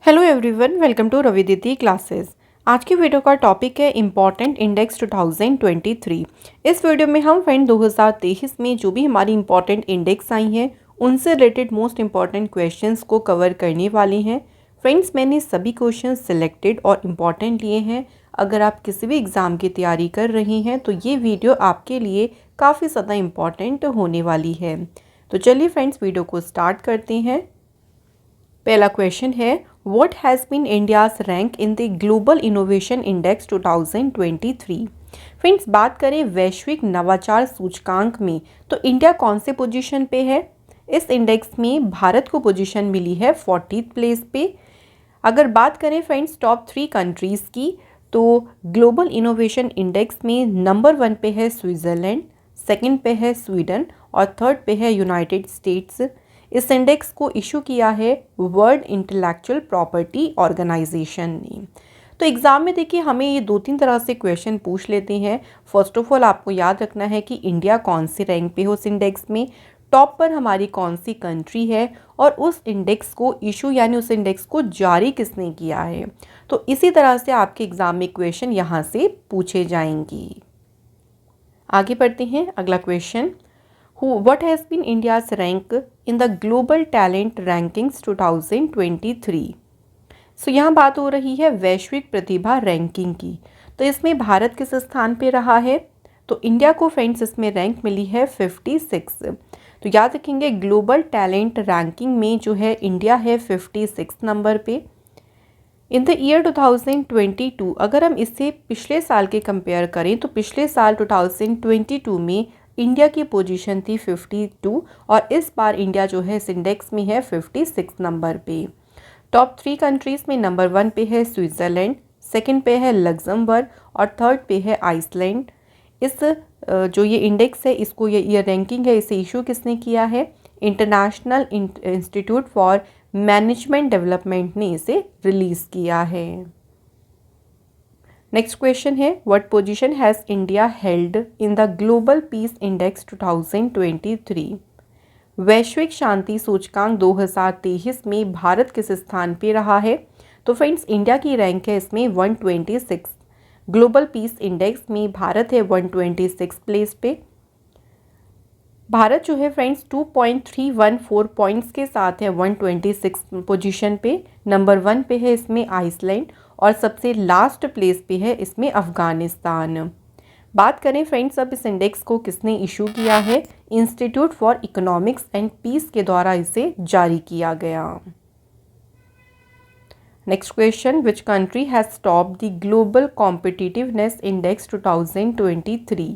Hello everyone, welcome to रविदिति classes. आज की वीडियो का टॉपिक है इम्पॉर्टेंट इंडेक्स 2023। इस वीडियो में हम फ्रेंड 2023 में जो भी हमारी इम्पॉर्टेंट इंडेक्स आई हैं उनसे रिलेटेड मोस्ट इम्पॉर्टेंट क्वेश्चंस को कवर करने वाले हैं। फ्रेंड्स, मैंने सभी क्वेश्चन सिलेक्टेड और इम्पॉर्टेंट लिए हैं। अगर आप किसी भी एग्ज़ाम की तैयारी कर रहे हैं तो ये वीडियो आपके लिए काफ़ी ज़्यादा इम्पॉर्टेंट होने वाली है। तो चलिए फ्रेंड्स, वीडियो को स्टार्ट करते हैं। पहला क्वेश्चन है, what has been India's rank in the global innovation index 2023। Friends, बात करें वैश्विक नवाचार सूचकांक में तो इंडिया कौन से पोजीशन पे है। इस इंडेक्स में भारत को पोजीशन मिली है 40th प्लेस पे। अगर बात करें फ्रेंड्स टॉप 3 कंट्रीज़ की तो ग्लोबल इनोवेशन इंडेक्स में नंबर 1 पे है स्विट्ज़रलैंड, सेकंड पे है स्वीडन और थर्ड पे है यूनाइटेड स्टेट्स। इस इंडेक्स को इशू किया है वर्ल्ड इंटेलेक्चुअल प्रॉपर्टी ऑर्गेनाइजेशन ने। तो एग्ज़ाम में देखिए हमें ये 2-3 तरह से क्वेश्चन पूछ लेते हैं। फर्स्ट ऑफ ऑल आपको याद रखना है कि इंडिया कौन से रैंक पे हो उस इंडेक्स में, टॉप पर हमारी कौन सी कंट्री है और उस इंडेक्स को इशू यानी उस इंडेक्स को जारी किसने किया है। तो इसी तरह से आपके एग्ज़ाम में क्वेश्चन यहाँ से पूछे जाएंगे। आगे बढ़ते हैं। अगला question, What has been India's rank in the Global Talent Rankings 2023? सो यहाँ बात हो रही है वैश्विक प्रतिभा रैंकिंग की। तो इसमें भारत किस स्थान पे रहा है। तो इंडिया को फ्रेंड्स इसमें रैंक मिली है 56। तो याद रखेंगे ग्लोबल टैलेंट रैंकिंग में जो है इंडिया है 56 नंबर पे। इन द ईयर 2022 अगर हम इससे पिछले साल के कंपेयर करें तो पिछले साल 2022 में इंडिया की पोजीशन थी 52 और इस बार इंडिया जो है इस इंडेक्स में है 56 नंबर पे। टॉप 3 कंट्रीज़ में नंबर 1 पे है स्विट्ज़रलैंड, सेकंड पे है लग्जमबर्ग और थर्ड पे है आइसलैंड। इस जो ये इंडेक्स है इसको ये रैंकिंग है इसे इशू किसने किया है, international institute for management development ने इसे रिलीज़ किया है। नेक्स्ट क्वेश्चन है, what position has India held in the global peace index 2023। वैश्विक शांति सूचकांक 2023 में भारत किस स्थान पे रहा है। तो फ्रेंड्स इंडिया की रैंक है इसमें 126। ग्लोबल पीस इंडेक्स में भारत है 126 प्लेस पे। भारत जो है फ्रेंड्स 2.314 पॉइंट्स के साथ है 126 पोजीशन पे। नंबर 1 पे है इसमें आइसलैंड और सबसे लास्ट प्लेस पे है इसमें अफ़गानिस्तान। बात करें फ्रेंड्स अब इस इंडेक्स को किसने इशू किया है, institute for economics and peace के द्वारा इसे जारी किया गया। Next question, which country has topped the global competitiveness index 2023।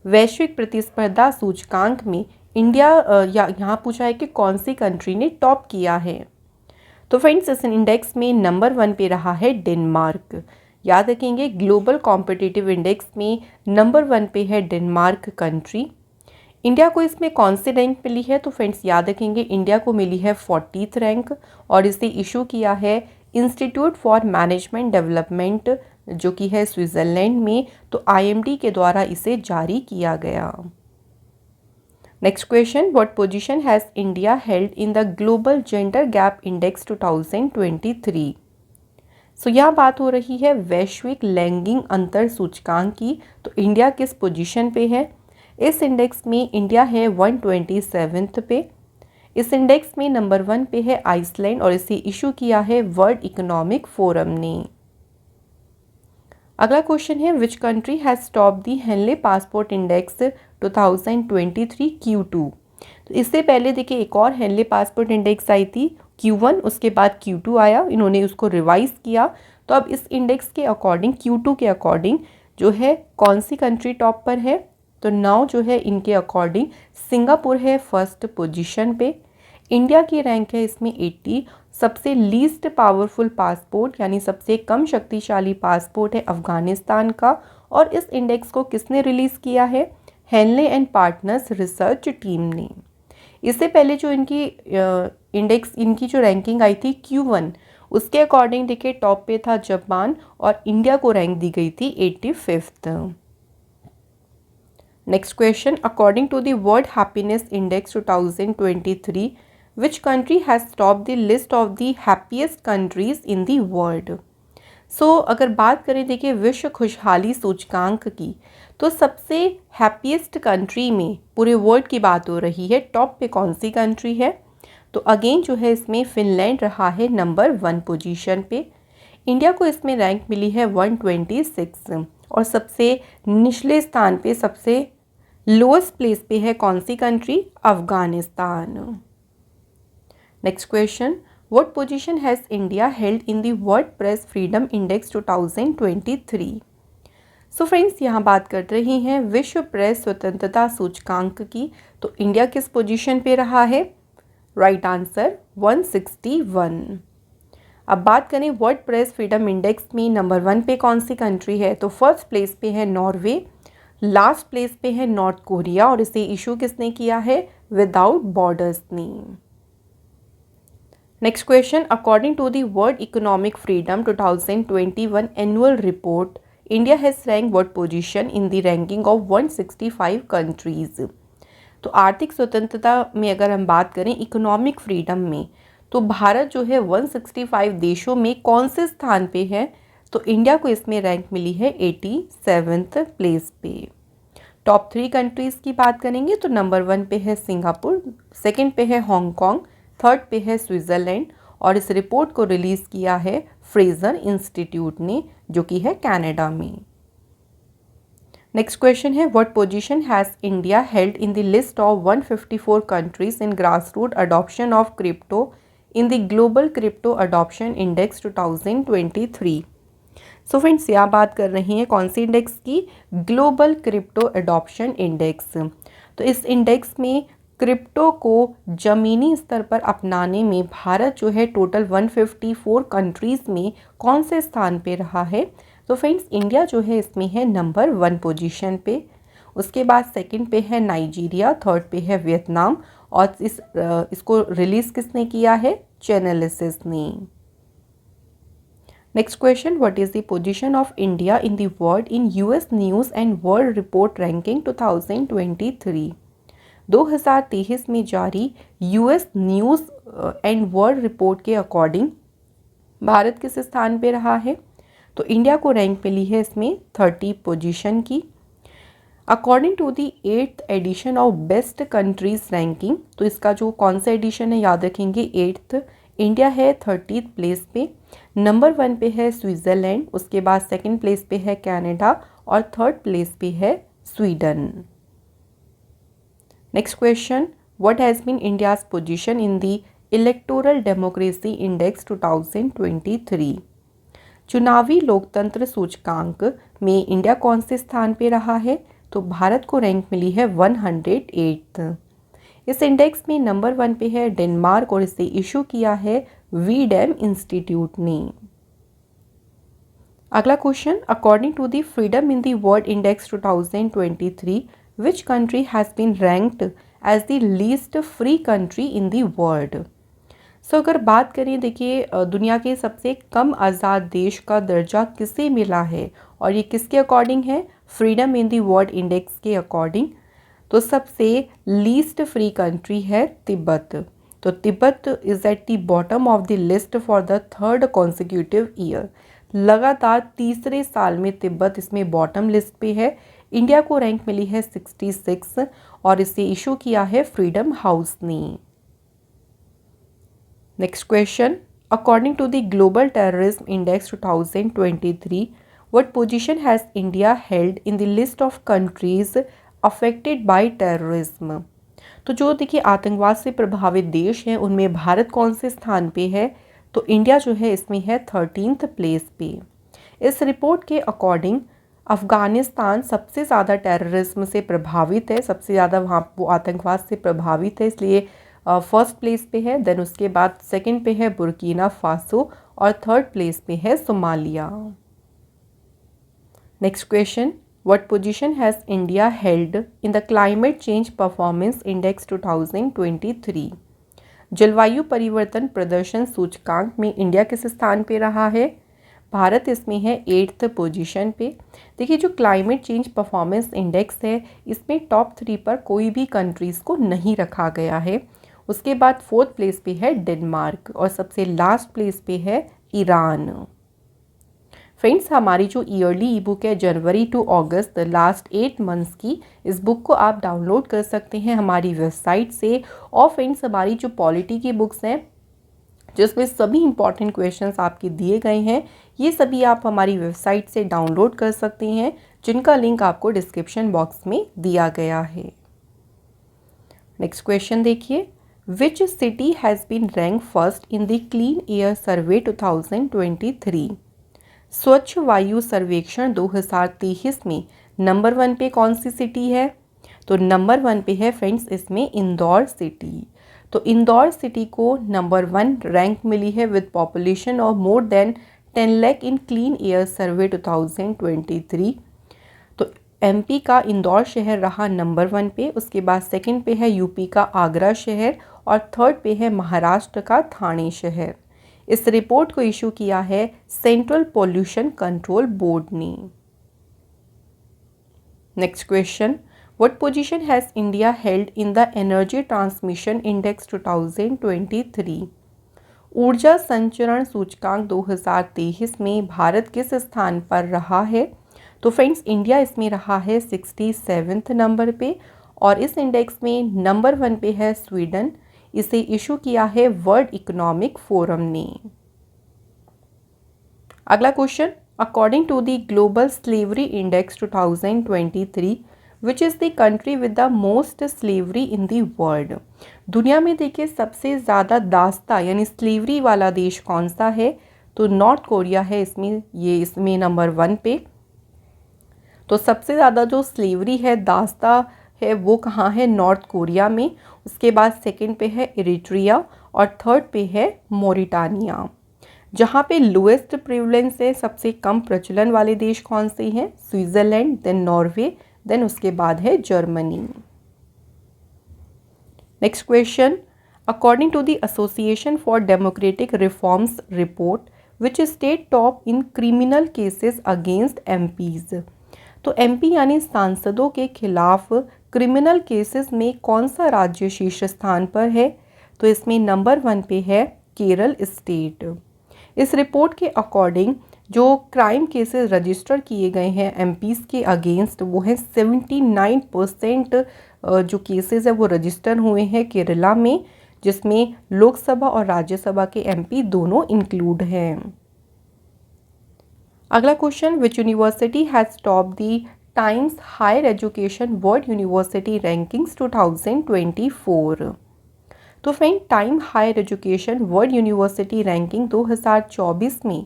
वैश्विक प्रतिस्पर्धा सूचकांक में इंडिया यहाँ पूछा है कि कौन सी कंट्री ने टॉप किया है। तो फ्रेंड्स इस इंडेक्स में नंबर 1 पे रहा है डेनमार्क। याद रखेंगे ग्लोबल कॉम्पिटिटिव इंडेक्स में नंबर 1 पे है डेनमार्क कंट्री। इंडिया को इसमें कौन सी रैंक मिली है। तो फ्रेंड्स याद रखेंगे इंडिया को मिली है 40th रैंक और इसे इशू किया है इंस्टीट्यूट फॉर मैनेजमेंट डेवलपमेंट जो कि है स्विट्ज़रलैंड में। तो IMD के द्वारा इसे जारी किया गया। Next question, what position has India held in the global gender gap index 2023। सो यहाँ बात हो रही है वैश्विक लैंगिक अंतर सूचकांक की। तो इंडिया किस पोजीशन पे है। इस इंडेक्स में इंडिया है 127 पे। इस इंडेक्स में नंबर 1 पे है आइसलैंड और इसे इशू किया है वर्ल्ड इकोनॉमिक फोरम ने। अगला क्वेश्चन है, which country has top the Henley passport index 2023 Q2। तो इससे पहले देखिए एक और हेनले पासपोर्ट इंडेक्स आई थी Q1, उसके बाद Q2 आया, इन्होंने उसको रिवाइज किया। तो अब इस इंडेक्स के अकॉर्डिंग Q2 के अकॉर्डिंग जो है कौन सी कंट्री टॉप पर है। तो नाउ जो है इनके अकॉर्डिंग सिंगापुर है फर्स्ट पोजीशन पे। इंडिया की रैंक है इसमें 80। सबसे लीस्ट पावरफुल पासपोर्ट यानी सबसे कम शक्तिशाली पासपोर्ट है अफ़गानिस्तान का और इस इंडेक्स को किसने रिलीज़ किया है, Henley and partners research team ने। इससे पहले जो इनकी इंडेक्स इनकी जो रैंकिंग आई थी Q1 उसके अकॉर्डिंग देखिए टॉप पे था जापान और इंडिया को रैंक दी गई थी 85th। Next question, according to the world happiness index 2023 which country has top the list of the happiest countries in the world. So अगर बात करें देखिए विश्व खुशहाली सूचकांक की, तो सबसे हैप्पीएस्ट कंट्री में पूरे वर्ल्ड की बात हो रही है, टॉप पे कौन सी कंट्री है? तो अगेन जो है इसमें फिनलैंड रहा है नंबर 1 पोजीशन पे। इंडिया को इसमें रैंक मिली है 126 और सबसे निचले स्थान पे सबसे लोएस्ट प्लेस पे है कौन सी country? Afghanistan. Next question, what position has India held in the world press freedom index 2023? So friends यहाँ बात कर रहे हैं विश्व प्रेस स्वतंत्रता सूचकांक की, तो इंडिया किस पोजीशन पे रहा है? Right answer 161। अब बात करें वर्ल्ड प्रेस फ्रीडम इंडेक्स में नंबर 1 पे कौन सी कंट्री है? तो फर्स्ट प्लेस पे है नॉर्वे, लास्ट प्लेस पे है नॉर्थ कोरिया और इसे इशू किसने किया है? विदाउट बॉर्डर्स ने। Next question, according to the world economic freedom 2021 annual report, India has rank what position in the ranking of 165 countries. तो आर्थिक स्वतंत्रता में अगर हम बात करें इकोनॉमिक फ्रीडम में, तो भारत जो है 165 देशों में कौन से स्थान पे है? तो इंडिया को इसमें रैंक मिली है 87th प्लेस पे। टॉप 3 कंट्रीज़ की बात करेंगे तो नंबर 1 पे है सिंगापुर, सेकंड पे है हांगकांग, थर्ड पे है स्विट्ज़रलैंड और इस रिपोर्ट को रिलीज़ किया है फ्रेजर इंस्टीट्यूट ने जो कि है कनाडा में। नेक्स्ट क्वेश्चन है what position has India held in the list of 154 countries in grass root adoption of crypto in the global crypto adoption index 2023। So friends यहाँ बात कर रही हैं कौन सी इंडेक्स की? Global crypto adoption index. तो इस इंडेक्स में क्रिप्टो को ज़मीनी स्तर पर अपनाने में भारत जो है टोटल 154 कंट्रीज़ में कौन से स्थान पे रहा है? तो फ्रेंड्स इंडिया जो है इसमें है नंबर 1 पोजीशन पे। उसके बाद सेकंड पे है नाइजीरिया, थर्ड पे है वियतनाम और इसको रिलीज़ किसने किया है? चैनलिसिस ने। Next question, what is the position of India in the world in US news and world report ranking 2023? 2023 में जारी US news and world report के अकॉर्डिंग भारत किस स्थान पे रहा है? तो इंडिया को रैंक मिली है इसमें 30 पोजीशन की। According to the 8th edition of best countries ranking, तो इसका जो कौन सा एडिशन है याद रखेंगे 8th, इंडिया है 30th प्लेस पे। नंबर 1 पे है स्विट्ज़रलैंड, उसके बाद सेकंड प्लेस पे है कनाडा और थर्ड प्लेस पे है Sweden. Next question, what has been India's position in the electoral democracy index 2023? चुनावी लोकतंत्र सूचकांक में इंडिया कौन से स्थान पे रहा है? तो भारत को रैंक मिली है 108th। इस इंडेक्स में नंबर 1 पे है डेनमार्क और इसे इशू किया है वीडेम इंस्टीट्यूट ने। अगला question, according to the freedom in the world index 2023 which country has been ranked as the least free country in the world? So अगर बात करें देखिए दुनिया के सबसे कम आज़ाद देश का दर्जा किसे मिला है और ये किसके अकॉर्डिंग है? Freedom in the world index के अकॉर्डिंग। तो सबसे लीस्ट फ्री कंट्री है तिब्बत। तो Tibet is at the bottom of the list for the third consecutive year. लगातार तीसरे साल में तिब्बत इसमें बॉटम लिस्ट पे है। इंडिया को रैंक मिली है 66 और इसे इशू किया है फ्रीडम हाउस ने। Next question, according to the global terrorism index 2023 what position has India held in the list of countries affected by terrorism? तो जो देखिए आतंकवाद से प्रभावित देश हैं उनमें भारत कौन से स्थान पे है? तो इंडिया जो है इसमें है 13th प्लेस पे। इस रिपोर्ट के अकॉर्डिंग अफ़गानिस्तान सबसे ज़्यादा टेररिज्म से प्रभावित है, सबसे ज़्यादा वहाँ वो आतंकवाद से प्रभावित है, इसलिए फर्स्ट प्लेस पे है। देन उसके बाद सेकंड पे है बुर्किना फासो और थर्ड प्लेस पे है Somalia. Next question, what position has India held in the climate change performance index 2023? जलवायु परिवर्तन प्रदर्शन सूचकांक में इंडिया किस स्थान पे रहा है? भारत इसमें है 8th पोजीशन पे। देखिए जो क्लाइमेट चेंज परफॉर्मेंस इंडेक्स है इसमें टॉप 3 पर कोई भी कंट्रीज़ को नहीं रखा गया है। उसके बाद 4th प्लेस पे है डेनमार्क और सबसे लास्ट प्लेस पे है ईरान। फ्रेंड्स, हमारी जो ईयरली ई बुक है जनवरी टू अगस्त लास्ट 8 मंथ्स की, इस बुक को आप डाउनलोड कर सकते हैं हमारी वेबसाइट से। और फ्रेंड्स, हमारी जो पॉलिटी की बुक्स हैं जिसमें सभी इंपॉर्टेंट क्वेश्चंस आपके दिए गए हैं, ये सभी आप हमारी वेबसाइट से डाउनलोड कर सकते हैं, जिनका लिंक आपको डिस्क्रिप्शन बॉक्स में दिया गया है। नेक्स्ट क्वेश्चन देखिए, which city has been rank first in the clean air survey 2023? स्वच्छ वायु सर्वेक्षण 2023 में नंबर 1 पे कौन सी सिटी है? तो नंबर 1 पे है फ्रेंड्स इसमें इंदौर सिटी। तो इंदौर सिटी को नंबर 1 रैंक मिली है with population of more than 10 lakh in clean air survey 2023। तो एमपी का इंदौर शहर रहा नंबर 1 पे। उसके बाद सेकंड पे है यूपी का आगरा शहर और थर्ड पे है महाराष्ट्र का ठाणे शहर। इस रिपोर्ट को इशू किया है सेंट्रल पोल्यूशन कंट्रोल बोर्ड ने। Next question, what position has India held in the energy transmission index 2023? ऊर्जा संचरण सूचकांक 2023 में भारत किस स्थान पर रहा है? तो फ्रेंड्स, इंडिया इसमें रहा है 67वें नंबर पे और इस इंडेक्स में नंबर 1 पे है स्वीडन। इसे इशू किया है वर्ल्ड इकोनॉमिक फोरम ने। अगला question, according to the global slavery index 2023 which is the country with the most slavery in the world? दुनिया में देखिए सबसे ज़्यादा दास्ता यानी स्लेवरी वाला देश कौन सा है? तो नॉर्थ कोरिया है इसमें नंबर 1 पे। तो सबसे ज़्यादा जो स्लेवरी है, दास्ता है, वो कहाँ है? नॉर्थ कोरिया में। उसके बाद सेकंड पे है इरिट्रिया और थर्ड पे है मोरिटानिया। जहाँ पे लोएस्ट प्रिवलेंस है, सबसे कम प्रचलन वाले देश कौन से हैं? स्विट्ज़रलैंड, देन नॉर्वे, देन उसके बाद है Germany. Next question, according to the association for democratic reforms report which state top in criminal cases against MPs? तो एमपी यानी सांसदों के खिलाफ क्रिमिनल केसेस में कौन सा राज्य शीर्ष स्थान पर है? तो इसमें नंबर 1 पे है केरल स्टेट। इस रिपोर्ट के अकॉर्डिंग जो क्राइम केसेस रजिस्टर किए गए हैं एमपीज़ के अगेंस्ट, वो है 79% जो केसेस है वो रजिस्टर हुए हैं केरला में, जिसमें लोकसभा और राज्यसभा के एमपी दोनों इंक्लूड हैं। अगला question, which university has top the Times higher education world university rankings 2024? तो friend, time higher education world university ranking 2024 में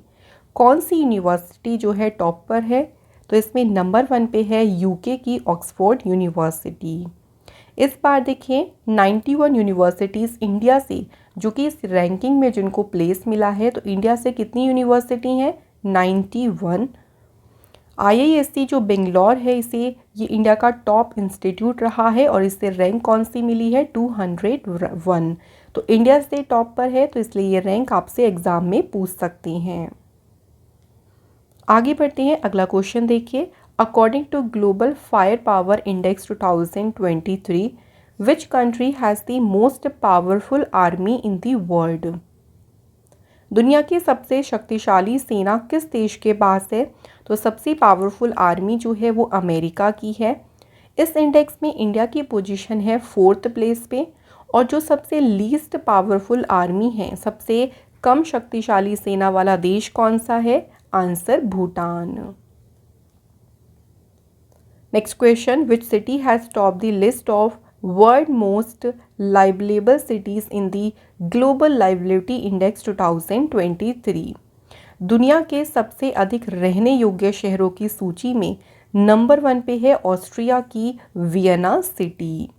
कौन सी यूनिवर्सिटी जो है टॉप पर है? तो इसमें नंबर 1 पे है यूके की ऑक्सफोर्ड यूनिवर्सिटी। इस बार देखिए 91 यूनिवर्सिटीज़ इंडिया से जो कि इस रैंकिंग में जिनको प्लेस मिला है, तो इंडिया से कितनी यूनिवर्सिटी हैं? 91। IISc जो बेंगलोर है, ये इंडिया का टॉप इंस्टीट्यूट रहा है और इससे रैंक कौन सी मिली है? 201। तो इंडिया से टॉप पर है, तो इसलिए ये रैंक आपसे एग्जाम में पूछ सकते हैं। आगे बढ़ते हैं, अगला क्वेश्चन देखिए, according to global fire power index 2023 which country has the most powerful army in the world? दुनिया की सबसे शक्तिशाली सेना किस देश के पास है? तो सबसे पावरफुल आर्मी जो है वो अमेरिका की है। इस इंडेक्स में इंडिया की पोजीशन है 4th प्लेस पे और जो सबसे लीस्ट पावरफुल आर्मी है, सबसे कम शक्तिशाली सेना वाला देश कौन सा है? Answer Bhutan. Next question, which city has top the list of world most liveable cities in the global liveability index 2023? दुनिया के सबसे अधिक रहने योग्य शहरों की सूची में नंबर 1 पे है ऑस्ट्रिया की वियना सिटी।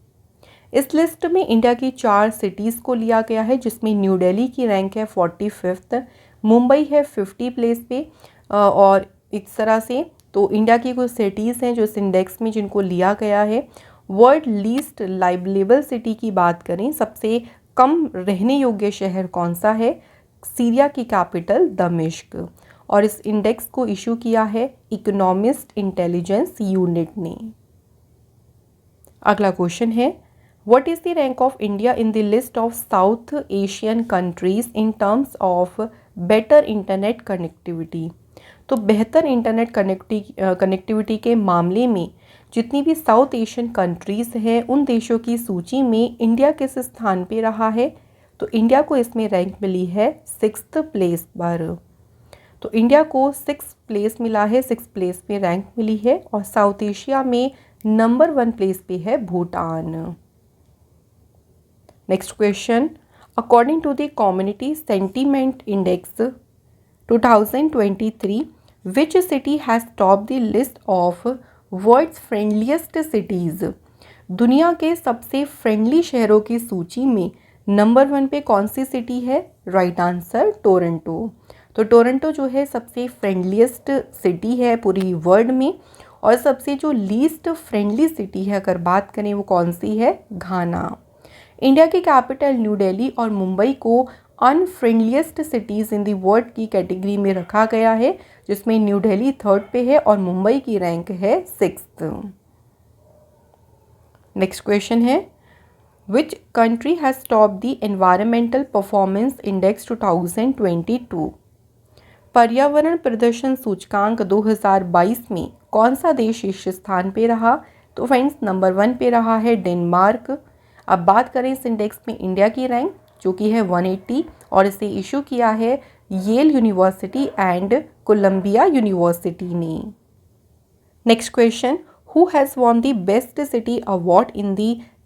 इस लिस्ट में इंडिया की 4 सिटीज़ को लिया गया है, जिसमें न्यू दिल्ली की रैंक है 45th, मुंबई है 50 प्लेस पे और इस तरह से तो इंडिया की कुछ सिटीज़ हैं जो इस इंडेक्स में जिनको लिया गया है। वर्ल्ड लीस्ट लाइवलेबल सिटी की बात करें, सबसे कम रहने योग्य शहर कौन सा है? सीरिया की कैपिटल दमिश्क और इस इंडेक्स को इशू किया है इकोनॉमिस्ट इंटेलिजेंस यूनिट ने। अगला क्वेश्चन है, What is the rank of India in the list of South Asian countries in terms of better internet connectivity? तो बेहतर इंटरनेट कनेक्टिविटी के मामले में जितनी भी साउथ एशियन कंट्रीज़ हैं उन देशों की सूची में इंडिया किस स्थान पे रहा है? तो इंडिया को इसमें रैंक मिली है 6th प्लेस पर। तो इंडिया को 6th प्लेस मिला है, 6th प्लेस पे रैंक मिली है। और साउथ एशिया में नंबर 1 प्लेस पे है Bhutan. Next question, according to the community sentiment index 2023 which city has top the list of world's friendliest cities? दुनिया के सबसे फ्रेंडली शहरों की सूची में नंबर 1 पे कौन सी सिटी है? Right answer Toronto. तो टोरंटो जो है सबसे फ्रेंडलीस्ट सिटी है पूरी वर्ल्ड में। और सबसे जो लीस्ट फ्रेंडली सिटी है अगर बात करें वो कौन सी है? घाना। इंडिया की कैपिटल न्यू दिल्ली और मुंबई को अनफ्रेंडलीस्ट सिटीज़ इन दी वर्ल्ड की कैटेगरी में रखा गया है, जिसमें न्यू दिल्ली 3rd पे है और मुंबई की रैंक है 6th। नेक्स्ट क्वेश्चन है, which country has top the environmental performance index 2022? पर्यावरण प्रदर्शन सूचकांक 2022 में कौन सा देश शीर्ष स्थान पे रहा? तो फ्रेंड्स नंबर 1 पे रहा है डेनमार्क। अब बात करें इस इंडेक्स में इंडिया की रैंक जो कि है 180 और इसे इशू किया है Yale university and Columbia university ने। Next question, who has won the best city award in the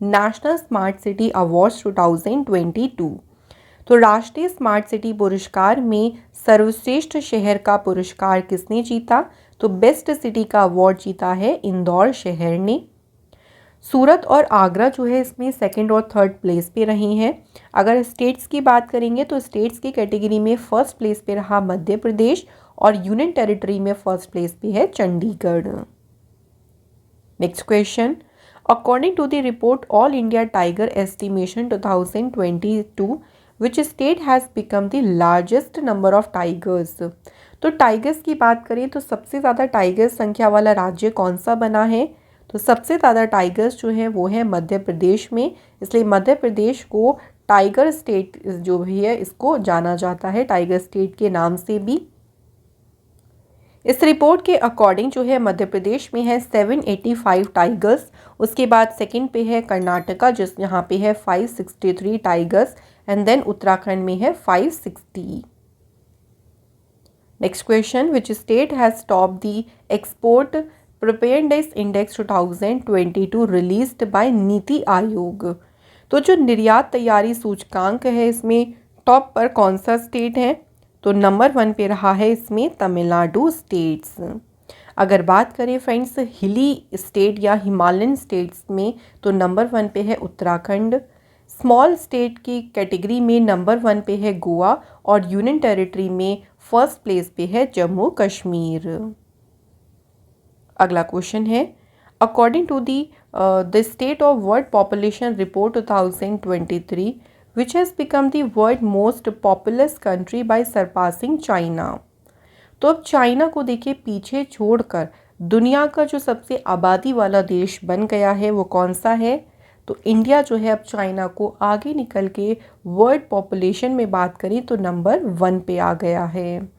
national smart city awards 2022? तो राष्ट्रीय स्मार्ट सिटी पुरस्कार में सर्वश्रेष्ठ शहर का पुरस्कार किसने जीता? तो बेस्ट सिटी का अवार्ड जीता है इंदौर शहर ने। सूरत और आगरा जो है इसमें 2nd और 3rd प्लेस पे रही हैं। अगर स्टेट्स की बात करेंगे तो स्टेट्स की कैटेगरी में 1st प्लेस पे रहा मध्य प्रदेश और यूनियन टेरिटरी में 1st प्लेस पे है Chandigarh. Next question, according to the report all India tiger estimation 2022 which state has become the largest number of tigers? तो टाइगर्स की बात करें तो सबसे ज़्यादा टाइगर्स संख्या वाला राज्य कौन सा बना है? तो सबसे ज़्यादा टाइगर्स जो है वो है मध्य प्रदेश में, इसलिए मध्य प्रदेश को टाइगर स्टेट जो भी है इसको जाना जाता है टाइगर स्टेट के नाम से भी। इस रिपोर्ट के अकॉर्डिंग जो है मध्य प्रदेश में है 785 टाइगर्स। उसके बाद 2nd पे है कर्नाटका जिस यहाँ पे है 563 टाइगर्स एंड देन उत्तराखंड में है 560। Next question, which state has top the export preparedness index 2022 released by NITI Aayog? तो जो निर्यात तैयारी सूचकांक है इसमें टॉप पर कौन सा स्टेट है? तो नंबर 1 पे रहा है इसमें तमिलनाडु स्टेट्स। अगर बात करें फ्रेंड्स हिली स्टेट या हिमालयन स्टेट्स में तो नंबर 1 पे है उत्तराखंड। स्मॉल स्टेट की कैटेगरी में नंबर 1 पे है गोवा और यूनियन टेरिटरी में 1st प्लेस पे है जम्मू कश्मीर। अगला क्वेश्चन है, according to the state of world population report 2023 which has become the world most populous country by surpassing China? तो अब चाइना को देखिए पीछे छोड़कर दुनिया का जो सबसे आबादी वाला देश बन गया है वो कौन सा है? तो इंडिया जो है अब चाइना को आगे निकल के वर्ल्ड पॉपुलेशन में बात करें तो नंबर 1 पे आ गया है।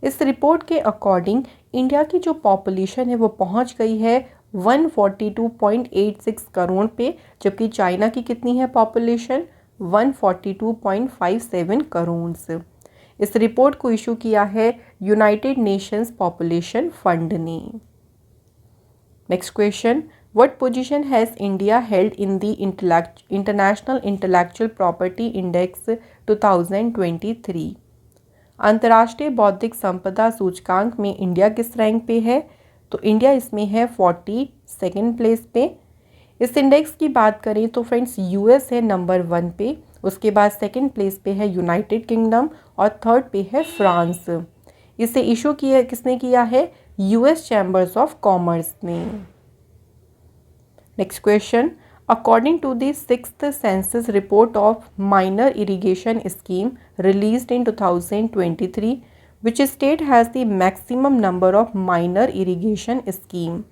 इस रिपोर्ट के अकॉर्डिंग इंडिया की जो पॉपुलेशन है वो पहुंच गई है 142.86 करोड़ पे, जबकि चाइना की कितनी है पॉपुलेशन? 142.57 करोड़ से। इस रिपोर्ट को इशू किया है यूनाइटेड नेशंस पॉपुलेशन फंड ने। Next question, what position has India held in the international intellectual property index 2023? अंतर्राष्ट्रीय बौद्धिक संपदा सूचकांक में इंडिया किस रैंक पे है? तो इंडिया इसमें है 42nd प्लेस पे। इस इंडेक्स की बात करें तो फ्रेंड्स यूएस है नंबर 1 पे, उसके बाद 2nd प्लेस पे है यूनाइटेड किंगडम और 3rd पे है फ्रांस। इसे इशू किया किसने किया है? यूएस चैम्बर्स ऑफ कॉमर्स ने। Next question, according to the 6th census report of minor irrigation scheme released in 2023 which state has the maximum number of minor irrigation scheme?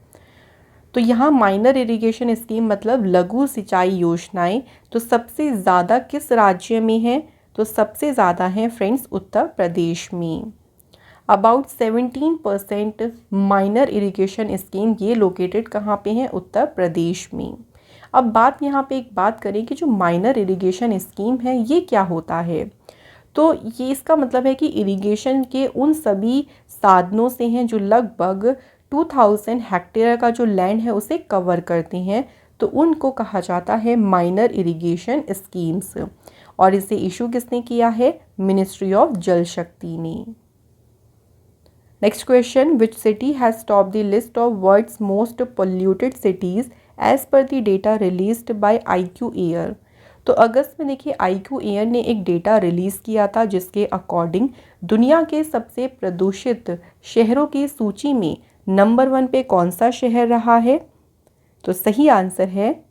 तो यहाँ माइनर इरिगेशन स्कीम मतलब लघु सिंचाई योजनाएं तो सबसे ज़्यादा किस राज्य में है? तो सबसे ज़्यादा है फ्रेंड्स उत्तर प्रदेश में। अबाउट 17% माइनर इरिगेशन स्कीम ये लोकेटेड कहाँ पे हैं? उत्तर प्रदेश में। अब बात यहाँ पे एक बात करें कि जो माइनर इरिगेशन स्कीम है ये क्या होता है? तो ये इसका मतलब है कि इरिगेशन के उन सभी साधनों से हैं जो लगभग 2000 हेक्टेयर का जो लैंड है उसे कवर करते हैं, तो उनको कहा जाता है माइनर इरिगेशन स्कीम्स। और इसे इशू किसने किया है? मिनिस्ट्री ऑफ जल शक्ति ने। Next question, which city has top the list of world's most polluted cities as per the data released by IQ air. तो अगस्त में देखिए IQ एयर ने एक डेटा रिलीज़ किया था जिसके अकॉर्डिंग दुनिया के सबसे प्रदूषित शहरों की सूची में नंबर 1 पे कौन सा शहर रहा है? तो सही आंसर है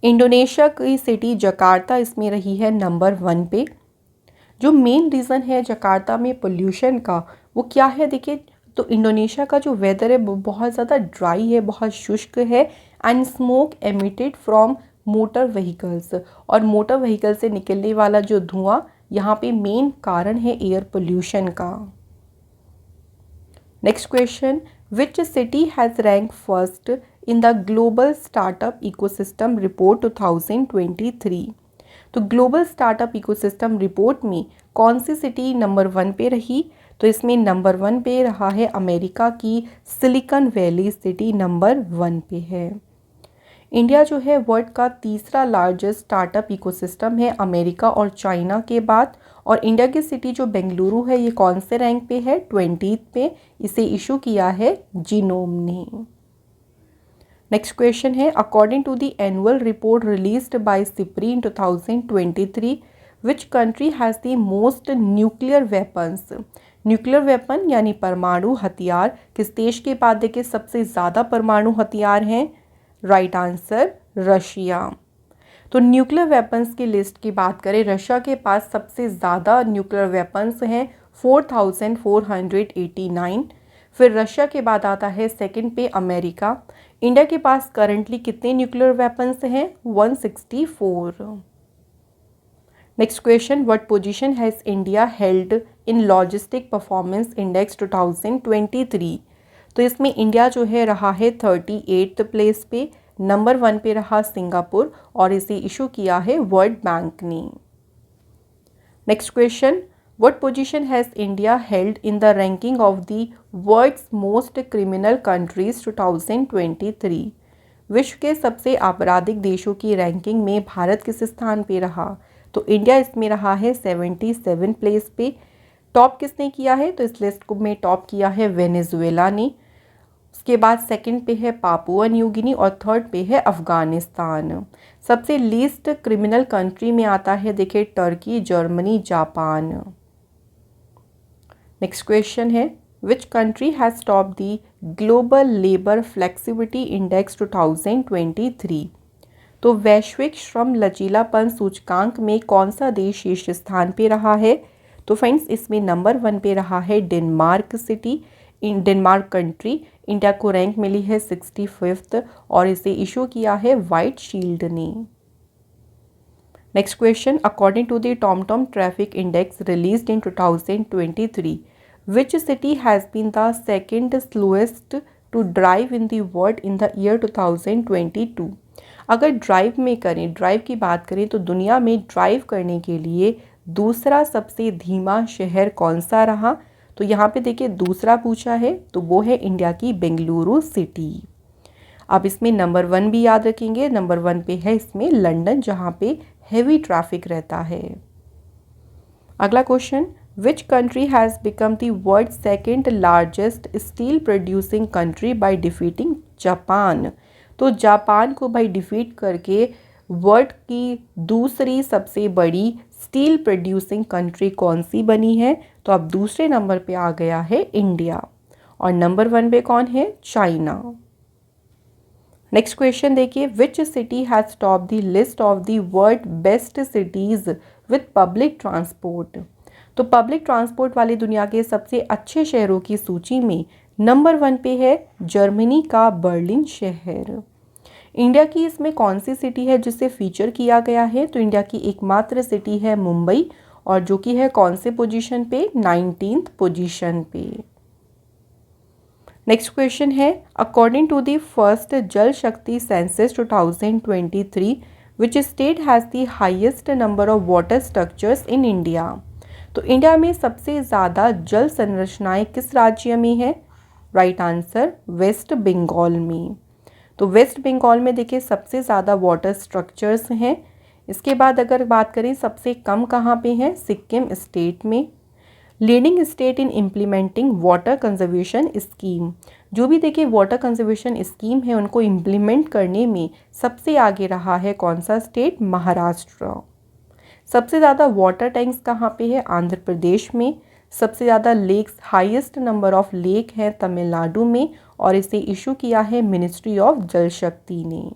इंडोनेशिया की सिटी जकार्ता इसमें रही है नंबर 1 पे। जो मेन रीज़न है जकार्ता में पोल्यूशन का वो क्या है? देखिए तो इंडोनेशिया का जो वेदर है वो बहुत ज़्यादा ड्राई है, बहुत शुष्क है and smoke emitted from motor vehicles, और मोटर व्हीकल से निकलने वाला जो धुआं यहाँ पे मेन कारण है एयर पोल्यूशन का। Next question, which city has rank first in the global startup ecosystem report 2023। तो ग्लोबल स्टार्टअप इकोसिस्टम रिपोर्ट में कौन सी सिटी नंबर 1 पे रही? तो इसमें नंबर 1 पे रहा है अमेरिका की सिलिकॉन वैली सिटी नंबर 1 पे है। इंडिया जो है वर्ल्ड का तीसरा लार्जेस्ट स्टार्टअप इकोसिस्टम है अमेरिका और चाइना के बाद, और इंडिया की सिटी जो बेंगलुरु है ये कौन से रैंक पे है? 20th पे। इसे इशू किया है जीनोम ने। नेक्स्ट क्वेश्चन है, according to the annual report released by SIPRI in 2023 which country has the most nuclear weapons. Nuclear weapon यानी परमाणु हथियार किस देश के पास देखिए सबसे ज़्यादा परमाणु हथियार हैं? Right answer Russia. तो न्यूक्लियर वेपन्स की लिस्ट की बात करें, रशिया के पास सबसे ज़्यादा न्यूक्लियर वेपन्स हैं 4489। फिर रशिया के बाद आता है सेकंड पे अमेरिका। इंडिया के पास करंटली कितने न्यूक्लियर वेपन्स हैं? 164। Next question, what position has India held in logistic performance index 2023। तो इसमें इंडिया जो है रहा है 38th प्लेस पे। नंबर 1 पे रहा सिंगापुर और इसे इशू किया है वर्ल्ड बैंक ने। Next question, what position has India held in the ranking of the world's most criminal countries 2023। विश्व के सबसे आपराधिक देशों की रैंकिंग में भारत किस स्थान पे रहा? तो इंडिया इसमें रहा है 77 प्लेस पे। टॉप किसने किया है? तो इस लिस्ट को में टॉप किया है वेनेजुएला ने। उसके बाद सेकंड पे है पापुआ न्यू गिनी और थर्ड पे है अफगानिस्तान। सबसे लीस्ट क्रिमिनल कंट्री में आता है देखिए Turkey, Germany, Japan. Next question है, which country has top the global labour flexibility index 2023। तो वैश्विक श्रम लचीलापन सूचकांक में कौन सा देश शीर्ष स्थान पे रहा है? तो फ्रेंड्स इसमें नंबर 1 पे रहा है Denmark city, Denmark country. India को रैंक मिली है 65th और इसे इशू किया है वाइट शील्ड ने। Next question, according to the TomTom traffic index released in 2023 which city has been the second slowest to drive in the world in the year 2022। अगर drive की बात करें तो दुनिया में ड्राइव करने के लिए दूसरा सबसे धीमा शहर कौन सा रहा? तो यहाँ पे देखिए दूसरा पूछा है तो वो है इंडिया की बेंगलुरु सिटी। अब इसमें नंबर 1 भी याद रखेंगे, नंबर 1 पे है इसमें लंदन जहाँ पे हेवी ट्रैफिक रहता है। अगला question, which country has become the world second largest steel producing country by defeating Japan. तो जापान को भाई डिफीट करके वर्ल्ड की दूसरी सबसे बड़ी स्टील प्रोड्यूसिंग कंट्री कौन सी बनी है? तो अब दूसरे नंबर पे आ गया है इंडिया और नंबर 1 पे कौन है? चाइना। नेक्स्ट क्वेश्चन देखिए, which city has top the list of the world best cities with public transport. तो पब्लिक ट्रांसपोर्ट वाली दुनिया के सबसे अच्छे शहरों की सूची में नंबर 1 पे है जर्मनी का बर्लिन शहर। इंडिया की इसमें कौन सी सिटी है जिसे फीचर किया गया है? तो इंडिया की एकमात्र सिटी है मुंबई, और जो कि है कौन से पोजीशन पे? 19th पोजीशन पे। नेक्स्ट क्वेश्चन है, अकॉर्डिंग टू द फर्स्ट जल शक्ति census 2023 which state has the highest number of water structures in India? तो इंडिया में सबसे ज़्यादा जल संरचनाएं किस राज्य में है? राइट आंसर वेस्ट बंगाल में। तो वेस्ट बंगाल में देखिए सबसे ज़्यादा वाटर स्ट्रक्चर्स हैं। इसके बाद अगर बात करें सबसे कम कहाँ पे है? सिक्किम स्टेट में। Leading state in implementing water conservation scheme, जो भी देखिए वाटर कंजर्वेशन स्कीम है उनको इम्प्लीमेंट करने में सबसे आगे रहा है कौन सा स्टेट? महाराष्ट्र। सबसे ज़्यादा वाटर टैंक्स कहाँ पे है? आंध्र प्रदेश में। सबसे ज़्यादा lakes, highest number of lake है तमिलनाडु में, और इसे इशू किया है मिनिस्ट्री ऑफ जल शक्ति ने।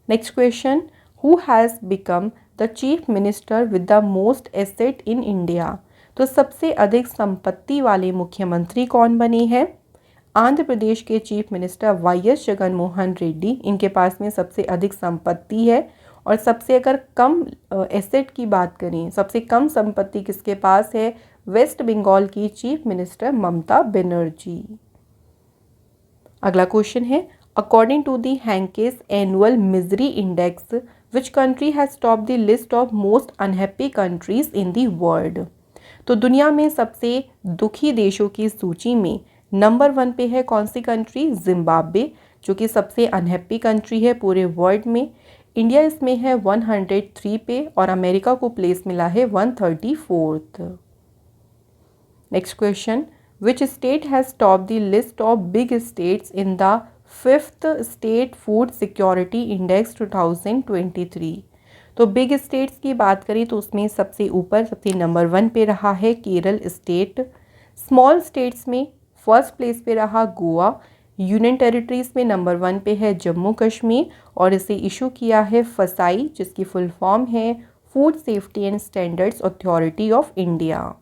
Next question, who has become the chief minister with the most asset in India? तो सबसे अधिक संपत्ति वाले मुख्यमंत्री कौन बने हैं? आंध्र प्रदेश के chief minister YS Jaganmohan Reddy. इनके पास में सबसे अधिक संपत्ति है। और सबसे अगर कम एसेट की बात करें, सबसे कम संपत्ति किसके पास है? वेस्ट बंगाल की चीफ मिनिस्टर ममता बनर्जी। अगला क्वेश्चन है, according to the Hanke's annual misery index which country has top the list of most unhappy countries in the world? तो दुनिया में सबसे दुखी देशों की सूची में नंबर 1 पे है कौन सी कंट्री? जिम्बाब्वे, जो कि सबसे अनहैप्पी कंट्री है पूरे वर्ल्ड में। इंडिया इसमें है 103 पे, और अमेरिका को प्लेस मिला है 134th। Next question, which state has top the list of big states in the 5th state food security index 2023? तो बिग स्टेट्स की बात करें तो उसमें सबसे ऊपर, सबसे नंबर 1 पे रहा है केरल स्टेट। स्मॉल स्टेट्स में फर्स्ट प्लेस पे रहा गोवा। यूनियन टेरिटरीज में नंबर 1 पे है जम्मू कश्मीर, और इसे इशू किया है फसाई, जिसकी फुल फॉर्म है food safety and standards authority of India.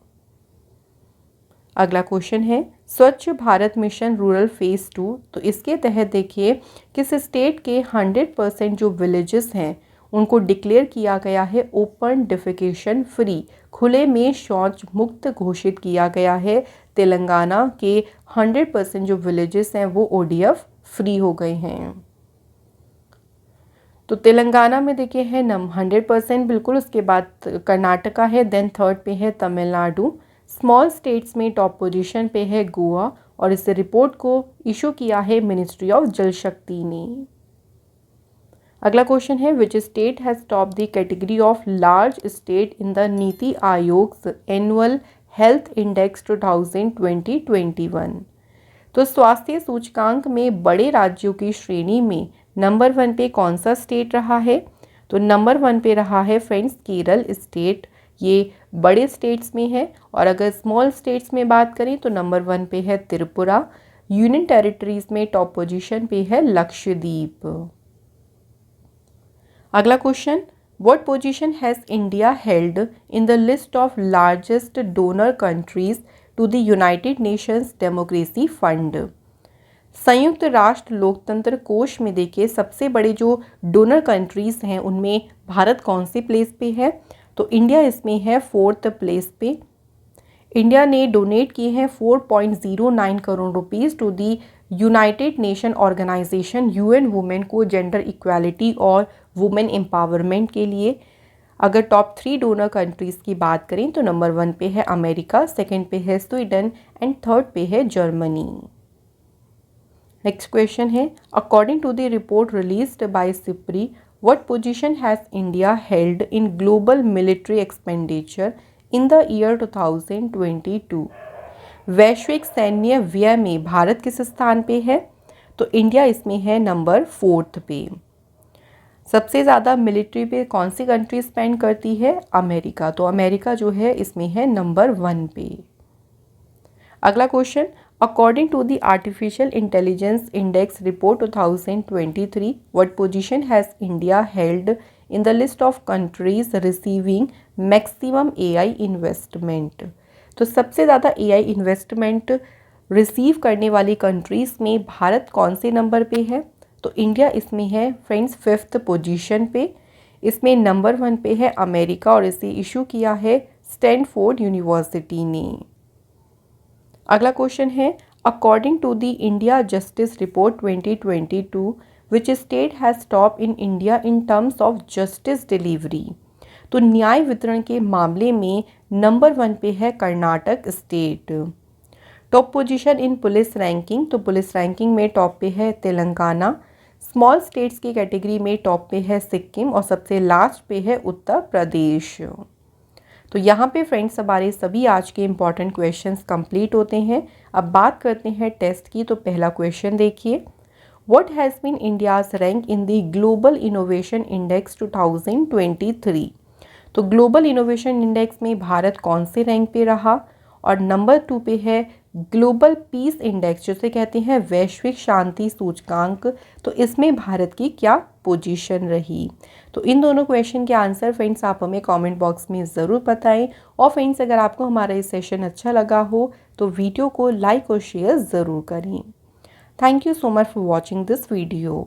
अगला क्वेश्चन है, स्वच्छ भारत मिशन रूरल फेज़ 2, तो इसके तहत देखिए किस स्टेट के 100% जो विलेजेस हैं उनको डिक्लेयर किया गया है ओपन डिफिकेशन फ्री, खुले में शौच मुक्त घोषित किया गया है। तेलंगाना के 100% जो विलेजेस हैं वो ODF फ्री हो गए हैं। तो तेलंगाना में देखिए है 100% बिल्कुल। उसके बाद कर्नाटका है, देन थर्ड पे है तमिलनाडु। स्मॉल स्टेट्स में टॉप पोजीशन पे है गोवा, और इस रिपोर्ट को इशू किया है मिनिस्ट्री ऑफ जल शक्ति ने। अगला क्वेश्चन है, विच state has top the category of large state in the नीति आयोग्स एनुअल हेल्थ इंडेक्स 2020-21? तो स्वास्थ्य सूचकांक में बड़े राज्यों की श्रेणी में नंबर 1 पे कौन सा स्टेट रहा है? तो नंबर 1 पे रहा है फ्रेंड्स केरल स्टेट। ये बड़े स्टेट्स में है। और अगर स्मॉल स्टेट्स में बात करें तो नंबर 1 पे है त्रिपुरा। यूनियन टेरिटरीज में टॉप पोजीशन पे है लक्षद्वीप। अगला question, what position has India held in the list of largest donor countries to the United Nations democracy fund? संयुक्त राष्ट्र लोकतंत्र कोष में देखिए सबसे बड़े जो डोनर कंट्रीज हैं उनमें भारत कौन सी प्लेस पे है? तो इंडिया इसमें है 4th प्लेस पे। इंडिया ने डोनेट किए हैं 4.09 crore rupees to the United Nation organization UN women को जेंडर इक्वालिटी और वुमेन एम्पावरमेंट के लिए। अगर टॉप 3 डोनर कंट्रीज़ की बात करें तो नंबर 1 पे है अमेरिका, सेकंड पे है स्वीडन एंड थर्ड पे है जर्मनी। नेक्स्ट क्वेश्चन है, according to the report released by SIPRI, what position has India held in global military expenditure in the year 2022? वैश्विक सैन्य व्यय में भारत किस स्थान पे है? तो इंडिया इसमें है नंबर 4th पे। सबसे ज़्यादा मिलिट्री पे कौन सी कंट्री स्पेंड करती है? अमेरिका। तो अमेरिका जो है इसमें है नंबर 1 पे। अगला question, according to the artificial intelligence index report 2023, what position has India held in the list of countries receiving maximum AI investment? तो सबसे ज़्यादा AI इन्वेस्टमेंट रिसीव करने वाली कंट्रीज़ में भारत कौन से नंबर पे है? तो इंडिया इसमें है फ्रेंड्स 5th पोजीशन पे। इसमें नंबर 1 पे है अमेरिका और इसे इशू किया है स्टैनफोर्ड यूनिवर्सिटी ने। अगला क्वेश्चन है, according to the India justice report 2022 which state has top in India in terms of justice delivery. तो न्याय वितरण के मामले में नंबर 1 पे है Karnataka state. Top position in police ranking, तो पुलिस रैंकिंग में टॉप पे है तेलंगाना। स्मॉल स्टेट्स की कैटेगरी में टॉप पे है सिक्किम और सबसे लास्ट पे है उत्तर प्रदेश। तो यहाँ पे फ्रेंड्स हमारे सभी आज के इम्पॉर्टेंट क्वेश्चंस कंप्लीट होते हैं। अब बात करते हैं टेस्ट की। तो पहला क्वेश्चन देखिए, what has been India's rank in the global innovation index 2023। तो ग्लोबल इनोवेशन इंडेक्स में भारत कौन से रैंक पे रहा? और नंबर 2 पे है ग्लोबल पीस इंडेक्स, जिसे कहते हैं वैश्विक शांति सूचकांक, तो इसमें भारत की क्या पोजीशन रही? तो इन दोनों क्वेश्चन के आंसर फ्रेंड्स आप हमें कमेंट बॉक्स में ज़रूर बताएं। और फ्रेंड्स अगर आपको हमारा ये सेशन अच्छा लगा हो तो वीडियो को लाइक और शेयर ज़रूर करें। Thank you so much for watching this video.